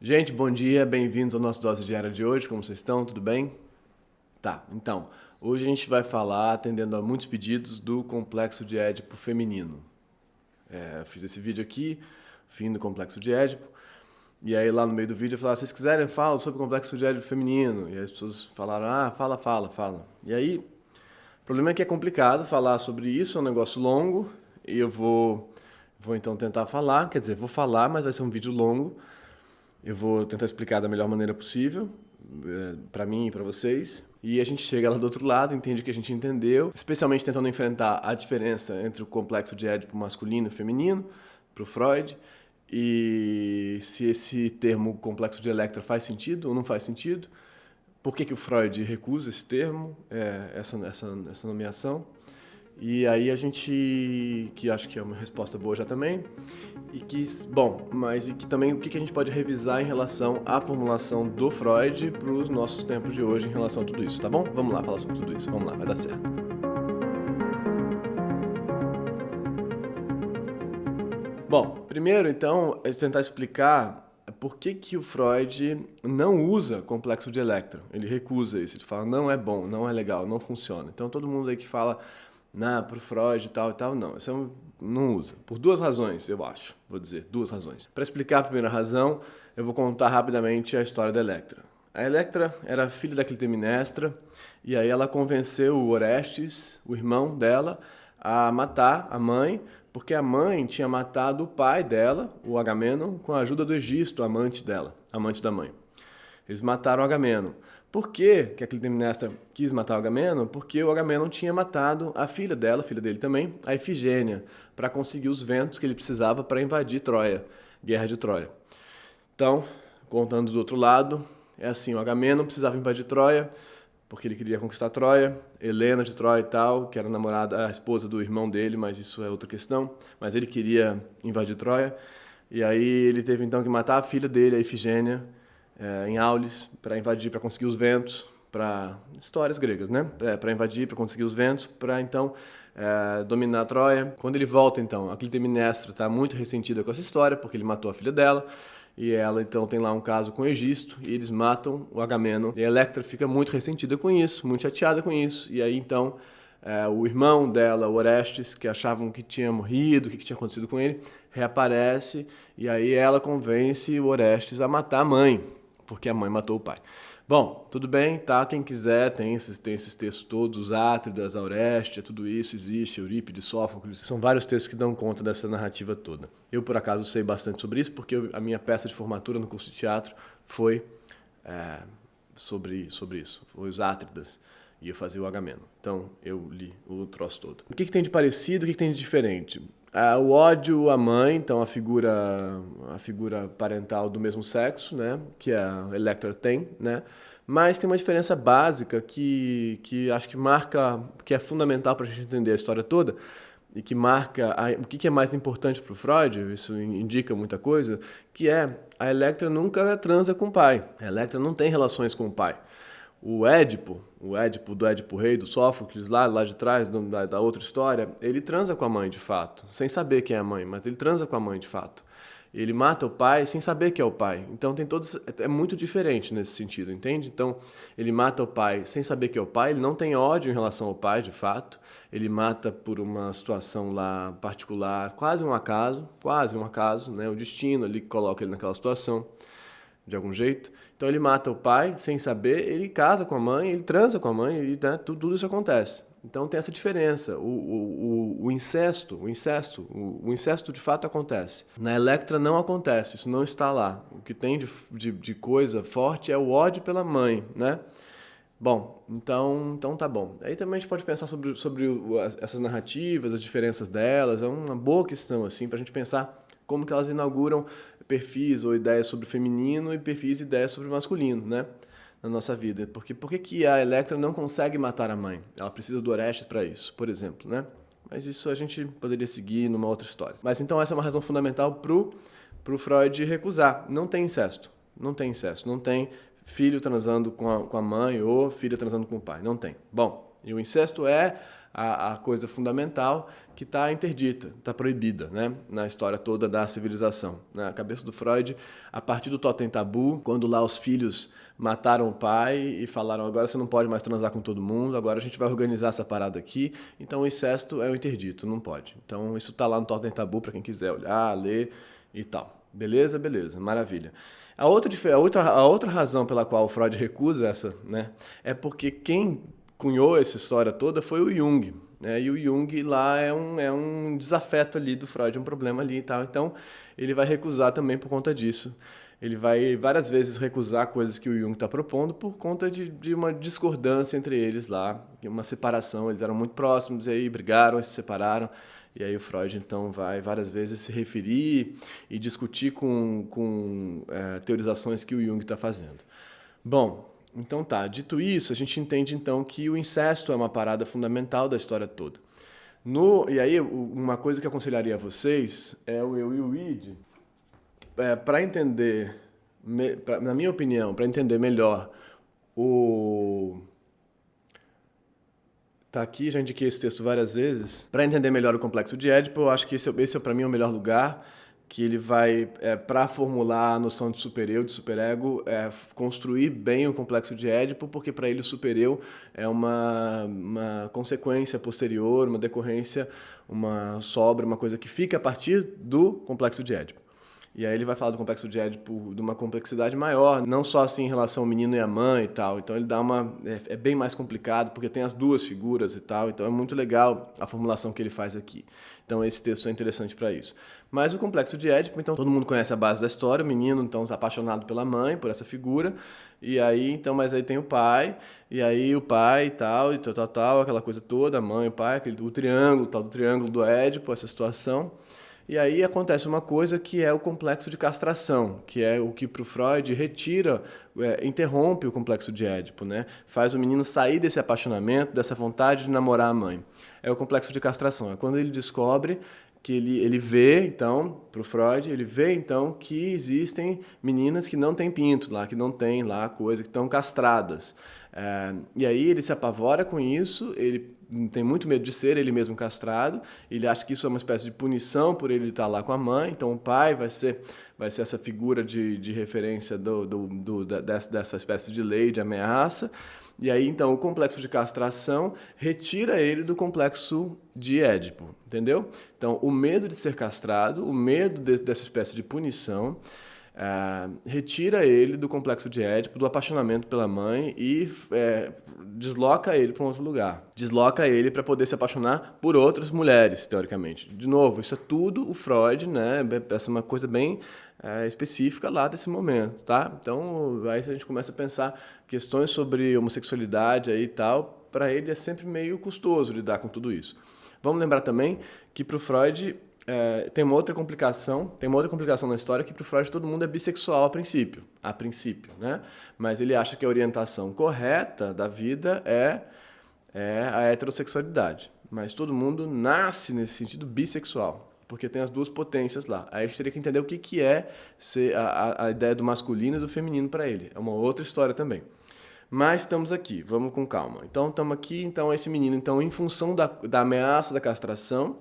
Gente, bom dia, bem-vindos ao nosso Dose Diária de hoje. Como vocês estão? Tudo bem? Tá, então, hoje a gente vai falar, atendendo a muitos pedidos, do complexo de Édipo feminino. Eu fiz esse vídeo aqui, fim do complexo de Édipo, e aí lá no meio do vídeo eu falava, se vocês quiserem, falo sobre o complexo de Édipo feminino. E aí as pessoas falaram, fala. E aí, o problema é que é complicado falar sobre isso, é um negócio longo, e eu vou então tentar falar, quer dizer, vou falar, mas vai ser um vídeo longo. Eu vou tentar explicar da melhor maneira possível, para mim e para vocês. E a gente chega lá do outro lado, entende o que a gente entendeu, especialmente tentando enfrentar a diferença entre o complexo de Édipo masculino e feminino, para o Freud, e se esse termo complexo de Electra faz sentido ou não faz sentido, por que o Freud recusa esse termo, essa nomeação. E aí a gente, que acho que é uma resposta boa já também, e que também o que a gente pode revisar em relação à formulação do Freud para os nossos tempos de hoje em relação a tudo isso, tá bom? Vamos lá falar sobre tudo isso, vamos lá, vai dar certo. Bom, primeiro então é tentar explicar por que o Freud não usa complexo de Electra. Ele recusa isso, ele fala não é bom, não é legal, não funciona. Então todo mundo aí que fala pro Freud e tal, não. Isso não usa. Por duas razões, eu acho. Vou dizer, duas razões. Para explicar a primeira razão, eu vou contar rapidamente a história da Electra. A Electra era filha da Clitemnestra, e aí ela convenceu o Orestes, o irmão dela, a matar a mãe, porque a mãe tinha matado o pai dela, o Agamenon, com a ajuda do Egisto, amante dela, amante da mãe. Eles mataram o Agamenon. Por que a Clitemnestra quis matar o Agamenon? Porque o Agamenon tinha matado a filha dela, a filha dele também, a Ifigênia, para conseguir os ventos que ele precisava para invadir Troia, Guerra de Troia. Então, contando do outro lado, é assim, o Agamenon precisava invadir Troia, porque ele queria conquistar Troia, Helena de Troia e tal, que era a esposa do irmão dele, mas isso é outra questão, mas ele queria invadir Troia, e aí ele teve então que matar a filha dele, a Ifigênia, em Aulis, para invadir, para conseguir os ventos, para histórias gregas, né? Para invadir, para conseguir os ventos, para então dominar Troia. Quando ele volta, então, a Clitemnestra está muito ressentida com essa história, porque ele matou a filha dela, e ela então tem lá um caso com o Egisto, e eles matam o Agamenon. E a Electra fica muito ressentida com isso, muito chateada com isso, e aí então o irmão dela, o Orestes, que achavam que tinha morrido, o que tinha acontecido com ele, reaparece, e aí ela convence o Orestes a matar a mãe, porque a mãe matou o pai. Bom, tudo bem, tá? Quem quiser, tem esses textos todos, os Átridas, a Orestia, tudo isso existe, Eurípides, Sófocles, são vários textos que dão conta dessa narrativa toda. Eu, por acaso, sei bastante sobre isso, porque a minha peça de formatura no curso de teatro foi sobre isso, foi os Átridas, e eu fazia o Agamenon. Então, eu li o troço todo. O que tem de parecido, o que tem de diferente? O ódio à mãe, então a figura parental do mesmo sexo, né, que a Electra tem, né, mas tem uma diferença básica que acho que marca, que é fundamental para a gente entender a história toda, e que marca o que é mais importante para o Freud, isso indica muita coisa, que é a Electra nunca transa com o pai. A Electra não tem relações com o pai. O Édipo do Édipo Rei, do Sófocles, lá de trás, da outra história, ele transa com a mãe de fato, sem saber quem é a mãe, mas ele transa com a mãe de fato. Ele mata o pai sem saber que é o pai. Então é muito diferente nesse sentido, entende? Então ele mata o pai sem saber que é o pai, ele não tem ódio em relação ao pai de fato, ele mata por uma situação lá particular, quase um acaso, né? O destino ali coloca ele naquela situação, de algum jeito. Então ele mata o pai sem saber, ele casa com a mãe, ele transa com a mãe, e, né, tudo isso acontece. Então tem essa diferença. O incesto de fato acontece. Na Electra não acontece, isso não está lá. O que tem de coisa forte é o ódio pela mãe, né? Bom, então tá bom. Aí também a gente pode pensar sobre essas narrativas, as diferenças delas, é uma boa questão assim, para a gente pensar como que elas inauguram perfis ou ideias sobre o feminino e perfis e ideias sobre o masculino, né, na nossa vida. Por que a Electra não consegue matar a mãe? Ela precisa do Orestes para isso, por exemplo, né? Mas isso a gente poderia seguir numa outra história. Mas então essa é uma razão fundamental pro Freud recusar. Não tem incesto, não tem filho transando com a mãe ou filha transando com o pai, não tem. Bom, E o incesto é a coisa fundamental que está interdita, está proibida, né, na história toda da civilização. Na cabeça do Freud, a partir do totem tabu, quando lá os filhos mataram o pai e falaram, agora você não pode mais transar com todo mundo, agora a gente vai organizar essa parada aqui, então o incesto é o interdito, não pode. Então isso está lá no totem tabu para quem quiser olhar, ler e tal. Beleza? Beleza, maravilha. A outra razão pela qual o Freud recusa essa, né, é porque quem cunhou essa história toda foi o Jung, né? E o Jung lá é um desafeto ali do Freud, um problema ali e tal. Então, ele vai recusar também por conta disso. Ele vai várias vezes recusar coisas que o Jung está propondo por conta de uma discordância entre eles lá, uma separação. Eles eram muito próximos e aí brigaram, se separaram. E aí o Freud, então, vai várias vezes se referir e discutir com teorizações que o Jung está fazendo. Bom, então tá, dito isso, a gente entende então que o incesto é uma parada fundamental da história toda. E aí, uma coisa que eu aconselharia a vocês é o eu e o id, para entender, na minha opinião, para entender melhor tá aqui, já indiquei esse texto várias vezes. Para entender melhor o complexo de Édipo, eu acho que esse é para mim o melhor lugar, que ele vai, para formular a noção de supereu, de superego, construir bem o complexo de Édipo, porque para ele o supereu é uma consequência posterior, uma decorrência, uma sobra, uma coisa que fica a partir do complexo de Édipo. E aí ele vai falar do complexo de Édipo de uma complexidade maior, não só assim em relação ao menino e à mãe e tal. Então ele dá é bem mais complicado, porque tem as duas figuras e tal. Então é muito legal a formulação que ele faz aqui. Então esse texto é interessante para isso. Mas o complexo de Édipo, então todo mundo conhece a base da história, o menino então apaixonado pela mãe, por essa figura. E aí, então, mas aí tem o pai, e aí o pai e tal, aquela coisa toda, a mãe, o pai, o triângulo, tal do triângulo do Édipo, essa situação. E aí acontece uma coisa que é o complexo de castração, que é o que para o Freud retira, interrompe o complexo de Édipo, né? Faz o menino sair desse apaixonamento, dessa vontade de namorar a mãe. É o complexo de castração. É quando ele descobre que ele vê, então, para o Freud, ele vê, então, que existem meninas que não têm pinto lá, que não têm lá coisa, que estão castradas. E aí ele se apavora com isso, ele tem muito medo de ser ele mesmo castrado, ele acha que isso é uma espécie de punição por ele estar lá com a mãe, então o pai vai ser essa figura de referência dessa espécie de lei de ameaça, e aí então o complexo de castração retira ele do complexo de Édipo, entendeu? Então o medo de ser castrado, o medo dessa espécie de punição, retira ele do complexo de Édipo, do apaixonamento pela mãe e desloca ele para um outro lugar. Desloca ele para poder se apaixonar por outras mulheres, teoricamente. De novo, isso é tudo o Freud, né? Essa é uma coisa bem específica lá desse momento, tá? Então, aí a gente começa a pensar questões sobre homossexualidade aí e tal, para ele é sempre meio custoso lidar com tudo isso. Vamos lembrar também que para o Freud tem uma outra complicação na história, que para o Freud todo mundo é bissexual a princípio, né? Mas ele acha que a orientação correta da vida é a heterossexualidade. Mas todo mundo nasce nesse sentido bissexual, porque tem as duas potências lá. Aí a gente teria que entender o que é ser a ideia do masculino e do feminino para ele. É uma outra história também. Mas estamos aqui, vamos com calma. Então estamos aqui, então esse menino, então em função da ameaça da castração,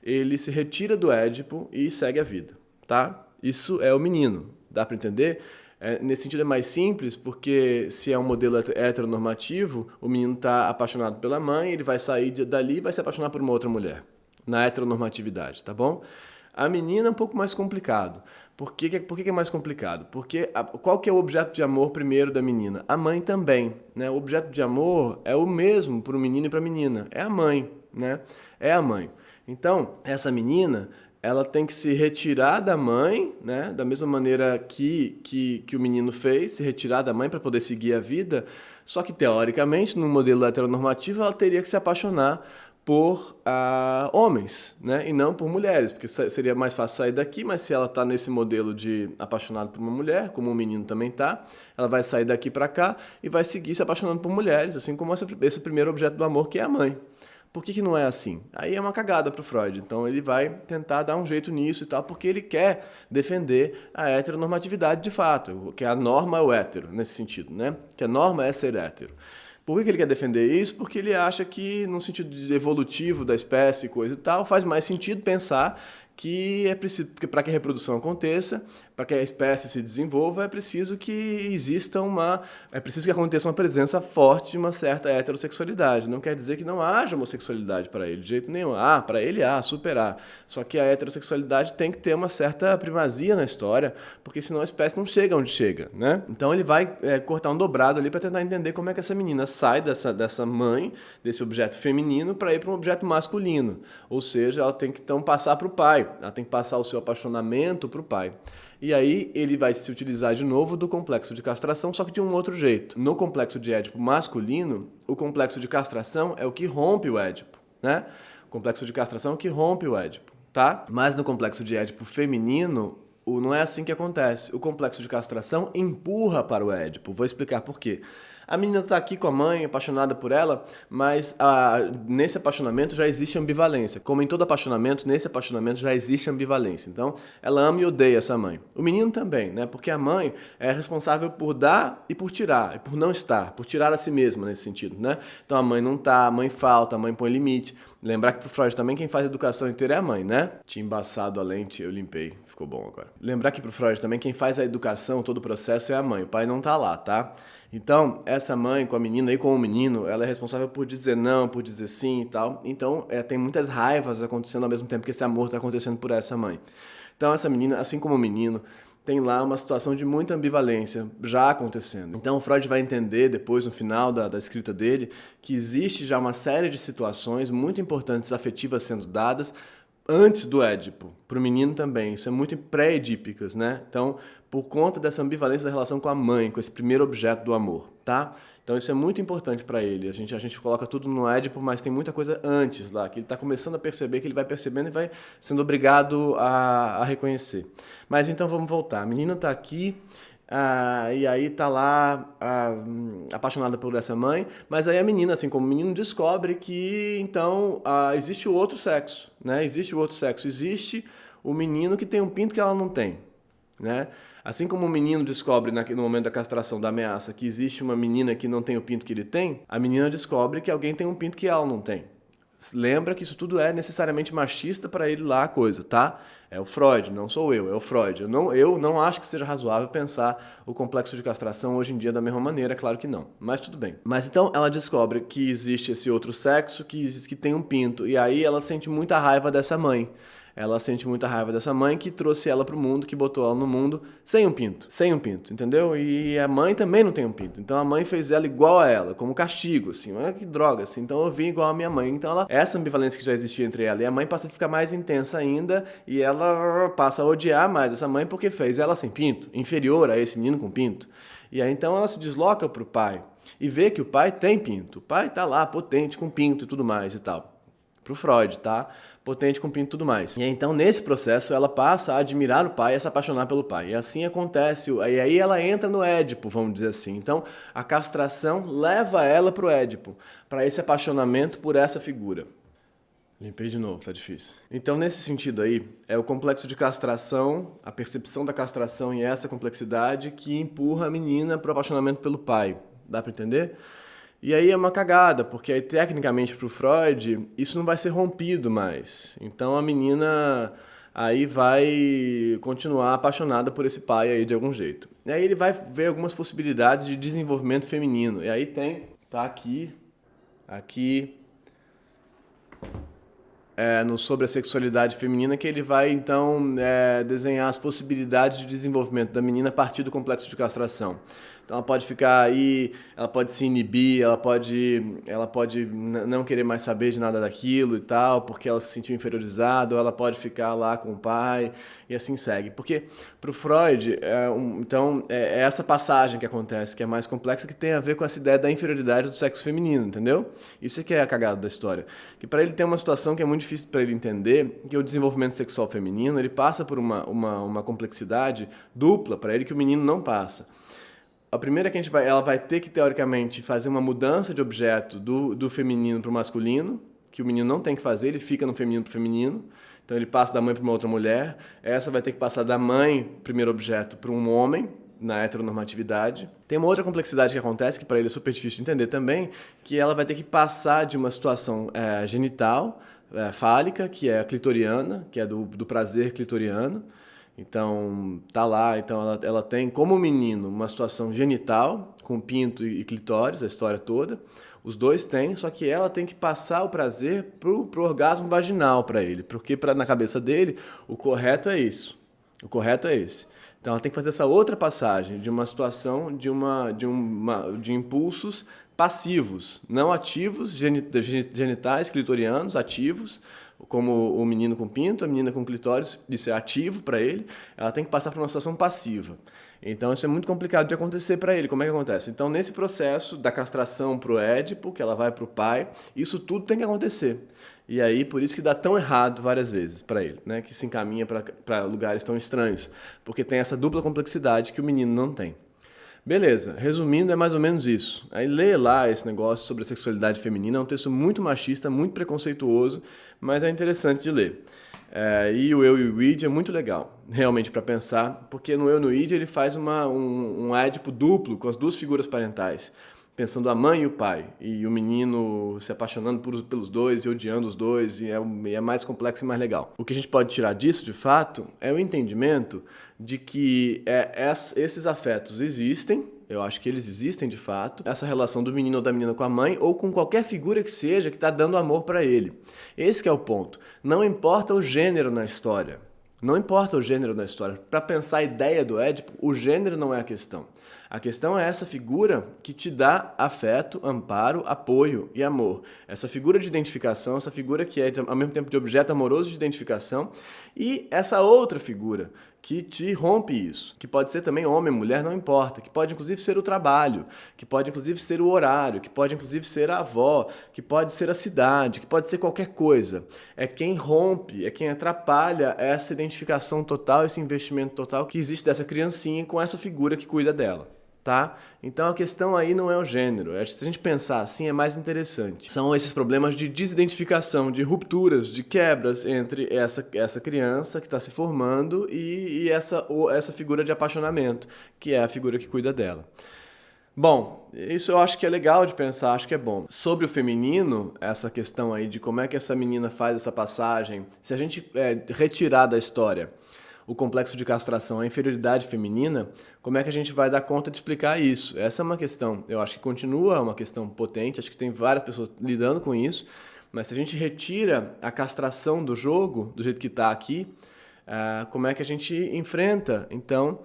ele se retira do Édipo e segue a vida, tá? Isso é o menino, dá para entender? Nesse sentido é mais simples, porque se é um modelo heteronormativo, o menino está apaixonado pela mãe, ele vai sair dali e vai se apaixonar por uma outra mulher, na heteronormatividade, tá bom? A menina é um pouco mais complicado. Por que é mais complicado? Porque qual que é o objeto de amor primeiro da menina? A mãe também, né? O objeto de amor é o mesmo para o menino e para a menina, é a mãe, né? É a mãe. Então, essa menina, ela tem que se retirar da mãe, né? Da mesma maneira que o menino fez, se retirar da mãe para poder seguir a vida, só que, teoricamente, no modelo heteronormativo, ela teria que se apaixonar por homens, né? E não por mulheres, porque seria mais fácil sair daqui, mas se ela está nesse modelo de apaixonado por uma mulher, como o menino também está, ela vai sair daqui para cá e vai seguir se apaixonando por mulheres, assim como esse primeiro objeto do amor, que é a mãe. Por que não é assim? Aí é uma cagada para o Freud. Então ele vai tentar dar um jeito nisso e tal, porque ele quer defender a heteronormatividade de fato, que a norma é o hétero, nesse sentido, né? Que a norma é ser hétero. Por que ele quer defender isso? Porque ele acha que, no sentido evolutivo da espécie, coisa e tal, faz mais sentido pensar que é preciso, para que a reprodução aconteça, para que a espécie se desenvolva, é preciso que aconteça uma presença forte de uma certa heterossexualidade. Não quer dizer que não haja homossexualidade para ele, de jeito nenhum. Para ele há, super há. Só que a heterossexualidade tem que ter uma certa primazia na história, porque senão a espécie não chega onde chega, né? Então ele vai cortar um dobrado ali para tentar entender como é que essa menina sai dessa mãe, desse objeto feminino, para ir para um objeto masculino. Ou seja, ela tem que então passar para o pai. Ela tem que passar o seu apaixonamento para o pai. E aí ele vai se utilizar de novo do complexo de castração, só que de um outro jeito. No complexo de Édipo masculino, o complexo de castração é o que rompe o Édipo, né? O complexo de castração é o que rompe o Édipo, tá? Mas no complexo de Édipo feminino, não é assim que acontece. O complexo de castração empurra para o Édipo. Vou explicar por quê. A menina está aqui com a mãe, apaixonada por ela, mas nesse apaixonamento já existe ambivalência. Como em todo apaixonamento, nesse apaixonamento já existe ambivalência. Então, ela ama e odeia essa mãe. O menino também, né? Porque a mãe é responsável por dar e por tirar, e por não estar, por tirar a si mesma nesse sentido, né? Então, a mãe não tá, a mãe falta, a mãe põe limite. Lembrar que pro Freud também quem faz a educação inteira é a mãe, né? Tinha embaçado a lente, eu limpei. Ficou bom agora. Lembrar que pro Freud também quem faz a educação, todo o processo é a mãe. O pai não tá lá, tá? Então, essa mãe com a menina e com o menino, ela é responsável por dizer não, por dizer sim e tal. Então, tem muitas raivas acontecendo ao mesmo tempo que esse amor está acontecendo por essa mãe. Então, essa menina, assim como o menino, tem lá uma situação de muita ambivalência já acontecendo. Então, o Freud vai entender depois, no final da escrita dele, que existe já uma série de situações muito importantes afetivas sendo dadas antes do Édipo, para o menino também. Isso é muito pré-edípicas, né? Então, por conta dessa ambivalência da relação com a mãe, com esse primeiro objeto do amor, tá? Então, isso é muito importante para ele. A gente coloca tudo no Édipo, mas tem muita coisa antes lá, que ele está começando a perceber, que ele vai percebendo e vai sendo obrigado a reconhecer. Mas então, vamos voltar. A menina está aqui, e aí tá lá apaixonada por essa mãe, mas aí a menina, assim como o menino, descobre que então existe o outro sexo, né? Existe o outro sexo, existe o menino que tem um pinto que ela não tem, né? Assim como o menino descobre no momento da castração, da ameaça, que existe uma menina que não tem o pinto que ele tem, a menina descobre que alguém tem um pinto que ela não tem. Lembra que isso tudo é necessariamente machista para ele lá a coisa, tá? É o Freud, não sou eu, é o Freud. Eu não acho que seja razoável pensar o complexo de castração hoje em dia da mesma maneira, claro que não. Mas tudo bem. Mas então ela descobre que existe esse outro sexo que tem um pinto. E aí ela sente muita raiva dessa mãe. Ela sente muita raiva dessa mãe que trouxe ela pro mundo, que botou ela no mundo sem um pinto, entendeu? E a mãe também não tem um pinto. Então a mãe fez ela igual a ela, como castigo, assim. Olha que droga, assim. Então eu vim igual a minha mãe. Então essa ambivalência que já existia entre ela e a mãe passa a ficar mais intensa ainda e ela passa a odiar mais essa mãe porque fez ela sem pinto, inferior a esse menino com pinto. E aí então ela se desloca pro pai e vê que o pai tem pinto. O pai tá lá, potente, com pinto e tudo mais e tal. Pro Freud, tá? Potente com pinto e tudo mais. E então, nesse processo, ela passa a admirar o pai e a se apaixonar pelo pai. E assim acontece. E aí ela entra no Édipo, vamos dizer assim. Então, a castração leva ela pro Édipo, para esse apaixonamento por essa figura. Limpei de novo, tá difícil. Então, nesse sentido aí, é o complexo de castração, a percepção da castração e essa complexidade que empurra a menina pro apaixonamento pelo pai. Dá para entender? E aí é uma cagada, porque aí tecnicamente para o Freud isso não vai ser rompido mais. Então a menina aí vai continuar apaixonada por esse pai aí de algum jeito. E aí ele vai ver algumas possibilidades de desenvolvimento feminino. E aí tá aqui, sobre a sexualidade feminina, que ele vai então desenhar as possibilidades de desenvolvimento da menina a partir do complexo de castração. Então ela pode ficar aí, ela pode se inibir, ela pode não querer mais saber de nada daquilo e tal, porque ela se sentiu inferiorizada, ou ela pode ficar lá com o pai, e assim segue. Porque para o Freud, é essa passagem que acontece, que é mais complexa, que tem a ver com essa ideia da inferioridade do sexo feminino, entendeu? Isso é que é a cagada da história. Que para ele tem uma situação que é muito difícil para ele entender, que o desenvolvimento sexual feminino, ele passa por uma complexidade dupla para ele que o menino não passa. A primeira é que ela vai ter que, teoricamente, fazer uma mudança de objeto do feminino para o masculino, que o menino não tem que fazer, ele fica no feminino para o feminino. Então ele passa da mãe para uma outra mulher. Essa vai ter que passar da mãe, primeiro objeto, para um homem, na heteronormatividade. Tem uma outra complexidade que acontece, que para ele é super difícil de entender também, que ela vai ter que passar de uma situação genital, fálica, que é a clitoriana, que é do prazer clitoriano. Então, tá lá, então ela tem como menino uma situação genital, com pinto e clitóris, a história toda. Os dois têm, só que ela tem que passar o prazer pro orgasmo vaginal para ele, porque na cabeça dele o correto é isso. O correto é esse. Então ela tem que fazer essa outra passagem de uma situação de impulsos passivos, não ativos, genitais, clitorianos, ativos, como o menino com pinto, a menina com clitóris, isso é ativo para ele, ela tem que passar por uma situação passiva. Então isso é muito complicado de acontecer para ele. Como é que acontece? Então nesse processo da castração para o Édipo, que ela vai para o pai, isso tudo tem que acontecer. E aí por isso que dá tão errado várias vezes para ele, né? Que se encaminha para lugares tão estranhos, porque tem essa dupla complexidade que o menino não tem. Beleza, resumindo, é mais ou menos isso. Aí lê lá esse negócio sobre a sexualidade feminina, é um texto muito machista, muito preconceituoso, mas é interessante de ler. E o Eu e o Id é muito legal, realmente, para pensar, porque no Eu e no Id ele faz um Édipo duplo com as duas figuras parentais, pensando a mãe e o pai, e o menino se apaixonando pelos dois e odiando os dois, e é mais complexo e mais legal. O que a gente pode tirar disso, de fato, é o entendimento de que esses afetos existem, eu acho que eles existem de fato, essa relação do menino ou da menina com a mãe, ou com qualquer figura que seja que está dando amor para ele. Esse que é o ponto. Não importa o gênero na história. Não importa o gênero da história. Para pensar a ideia do Édipo, o gênero não é a questão. A questão é essa figura que te dá afeto, amparo, apoio e amor. Essa figura de identificação, essa figura que é ao mesmo tempo de objeto amoroso de identificação, e essa outra figura que te rompe isso, que pode ser também homem, mulher, não importa, que pode inclusive ser o trabalho, que pode inclusive ser o horário, que pode inclusive ser a avó, que pode ser a cidade, que pode ser qualquer coisa. É quem rompe, é quem atrapalha essa identificação total, esse investimento total que existe dessa criancinha com essa figura que cuida dela. Tá? Então a questão aí não é o gênero. Se a gente pensar assim é mais interessante. São esses problemas de desidentificação, de rupturas, de quebras entre essa criança que está se formando e essa figura de apaixonamento, que é a figura que cuida dela. Bom, isso eu acho que é legal de pensar, acho que é bom. Sobre o feminino, essa questão aí de como é que essa menina faz essa passagem, se a gente retirar da história o complexo de castração, a inferioridade feminina, como é que a gente vai dar conta de explicar isso? Essa é uma questão, eu acho que continua uma questão potente, acho que tem várias pessoas lidando com isso, mas se a gente retira a castração do jogo, do jeito que está aqui, como é que a gente enfrenta, então,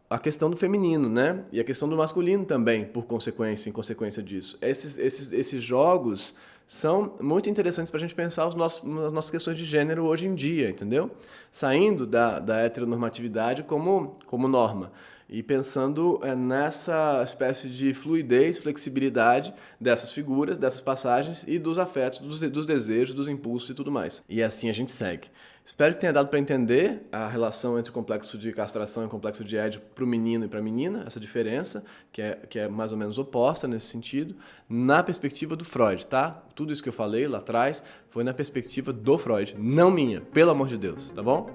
a questão do feminino, né? E a questão do masculino também, em consequência disso. Esses jogos são muito interessantes para a gente pensar as nossas questões de gênero hoje em dia, entendeu? Saindo da heteronormatividade como norma e pensando nessa espécie de fluidez, flexibilidade dessas figuras, dessas passagens e dos afetos, dos desejos, dos impulsos e tudo mais. E assim a gente segue. Espero que tenha dado para entender a relação entre o complexo de castração e o complexo de Édipo para o menino e para a menina, essa diferença, que é mais ou menos oposta nesse sentido, na perspectiva do Freud, tá? Tudo isso que eu falei lá atrás foi na perspectiva do Freud, não minha, pelo amor de Deus, tá bom?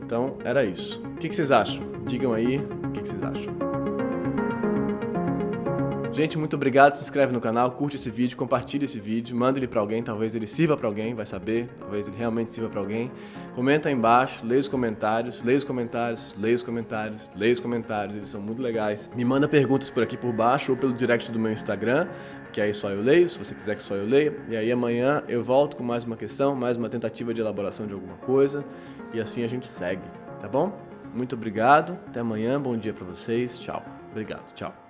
Então, era isso. O que vocês acham? Digam aí o que vocês acham. Gente, muito obrigado, se inscreve no canal, curte esse vídeo, compartilha esse vídeo, manda ele pra alguém, talvez ele sirva pra alguém, vai saber, talvez ele realmente sirva pra alguém. Comenta aí embaixo, leia os comentários, eles são muito legais. Me manda perguntas por aqui por baixo ou pelo direct do meu Instagram, que aí só eu leio, se você quiser que só eu leia. E aí amanhã eu volto com mais uma questão, mais uma tentativa de elaboração de alguma coisa, e assim a gente segue, tá bom? Muito obrigado, até amanhã, bom dia pra vocês, tchau. Obrigado, tchau.